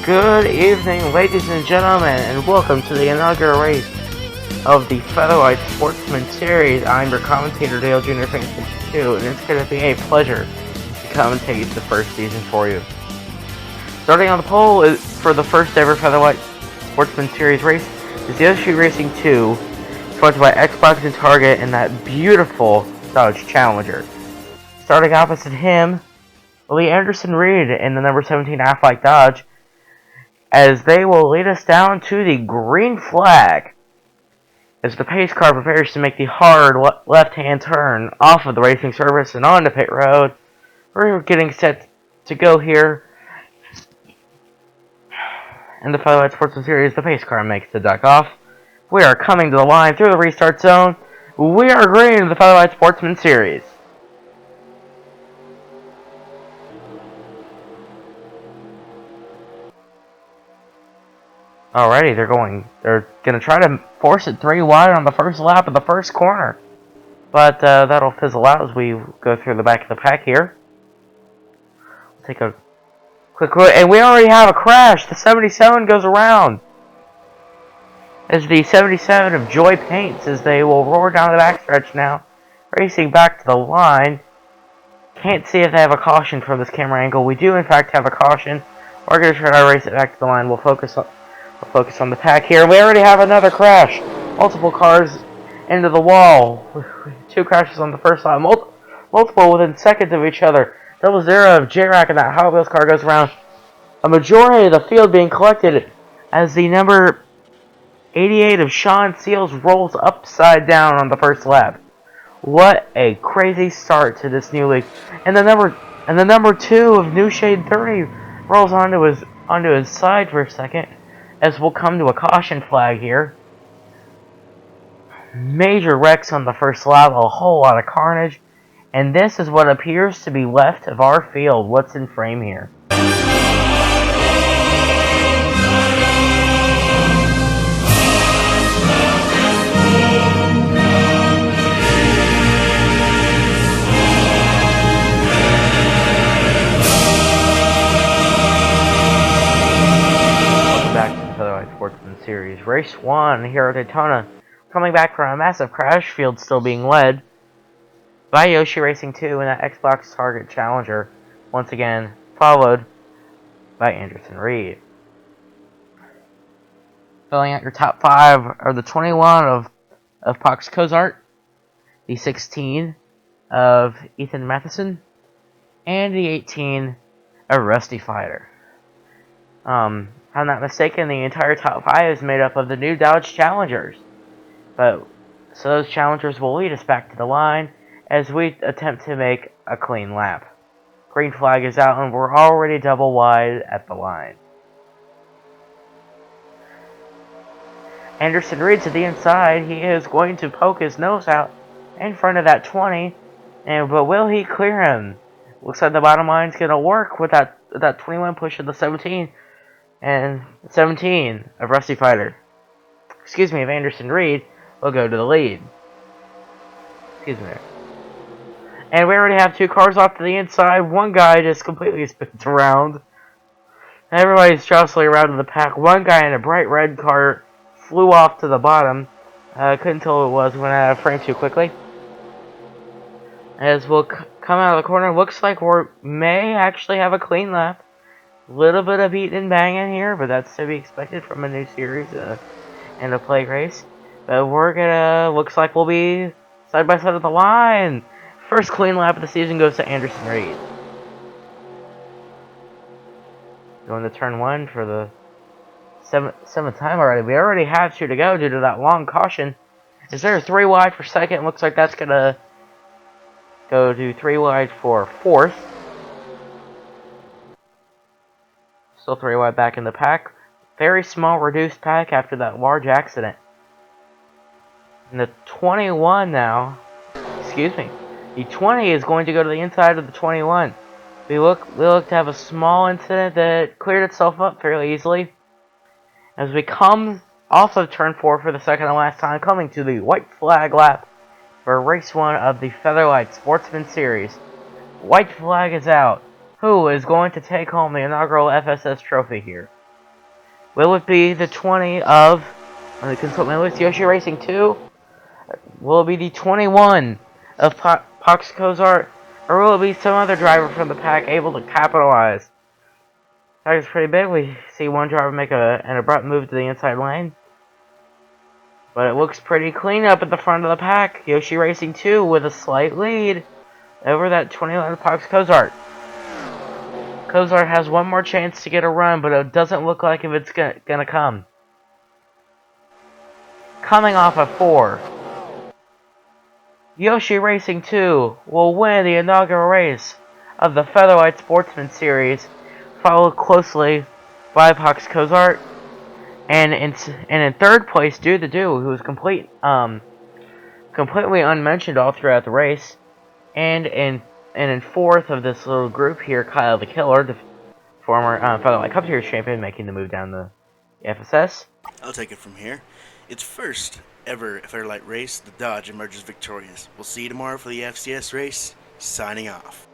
Good evening, ladies and gentlemen, and welcome to the inaugural race of the Featherlte Sportsman series. I'm your commentator, Dale Jr. Fan 2, and it's going to be a pleasure to commentate the first season for you. Starting on the pole for the first ever Featherlte Sportsman series race is the Yoshi Racing 2, sponsored by Xbox and Target in that beautiful Dodge Challenger. Starting opposite him, Lee Anderson Reed in the number 17 Affleck Dodge, as they will lead us down to the green flag as the pace car prepares to make the hard left-hand turn off of the racing surface and onto pit road. We're getting set to go here. In the Featherlte Sportsman Series, the pace car makes the duck off. We are coming to the line through the restart zone. We are green in the Featherlte Sportsman Series. Alrighty, they're gonna try to force it 3 wide on the first lap of the first corner. But that'll fizzle out as we go through the back of the pack here. Take a quick look, and we already have a crash. The 77 goes around. As the 77 of Joy Paints, as they will roar down the backstretch now, racing back to the line. Can't see if they have a caution from this camera angle. We do in fact have a caution. We're gonna try to race it back to the line. We'll focus on the pack here. We already have another crash. Multiple cars into the wall. 2 crashes on the first lap. Multiple within seconds of each other. 0-0 of J-Rack and that Hot Wheels car goes around. A majority of the field being collected as the number 88 of Sean Seals rolls upside down on the first lap. What a crazy start to this new league. And the number 2 of New Shade 30 rolls onto his side for a second, as we'll come to a caution flag here. Major wrecks on the first lap, a whole lot of carnage, and this is what appears to be left of our field. What's in frame here? Sportsman Series. Race 1 here at Daytona. Coming back from a massive crash, field still being led by Yoshi Racing 2 in that Xbox Target Challenger. Once again, followed by Anderson Reed. Filling out your top 5 are the 21 of Pox Cozart, the 16 of Ethan Matheson, and the 18 of Rusty Fighter. If I'm not mistaken, the entire top 5 is made up of the new Dodge Challengers. So those Challengers will lead us back to the line as we attempt to make a clean lap. Green flag is out and we're already double wide at the line. Anderson Reed to the inside. He is going to poke his nose out in front of that 20. But will he clear him? Looks like the bottom line's going to work with that 21 push of the 17. And 17 of Rusty Fighter. Of Anderson Reed will go to the lead. And we already have 2 cars off to the inside. One guy just completely spins around. Everybody's jostling around in the pack. One guy in a bright red car flew off to the bottom. Couldn't tell who it was, went out of frame too quickly. As we'll come out of the corner, looks like we may actually have a clean lap. Little bit of beating and banging here, but that's to be expected from a new series and a play race. But looks like we'll be side by side at the line. First clean lap of the season goes to Anderson Reed. Going to turn 1 for the seventh time already. We already have 2 to go due to that long caution. Is there 3 wide for second? Looks like that's gonna go to 3 wide for fourth. Still 3 wide back in the pack. Very small reduced pack after that large accident. And the 21 now, the 20 is going to go to the inside of the 21. We look to have a small incident that cleared itself up fairly easily. As we come off of turn 4 for the second and last time, coming to the white flag lap for race 1 of the Featherlte Sportsman Series. White flag is out. Who is going to take home the inaugural FSS trophy here? Will it be the 20 of... Let me consult my list. Yoshi Racing 2? Will it be the 21 of Pox Kozart? Or will it be some other driver from the pack able to capitalize? That is pretty big. We see one driver make an abrupt move to the inside lane. But it looks pretty clean up at the front of the pack. Yoshi Racing 2 with a slight lead over that 21 Pox Kozart. Kozart has one more chance to get a run, but it doesn't look like if it's gonna come. Coming off a 4, Yoshi Racing 2 will win the inaugural race of the Featherlte Sportsman Series, followed closely by Pox Kozart, and in third place, Do the Do, who was completely unmentioned all throughout the race, and in fourth of this little group here, Kyle the Killer, the former Featherlte Cup Series champion, making the move down the FSS. I'll take it from here. Its first ever Featherlte race, the Dodge emerges victorious. We'll see you tomorrow for the FCS race. Signing off.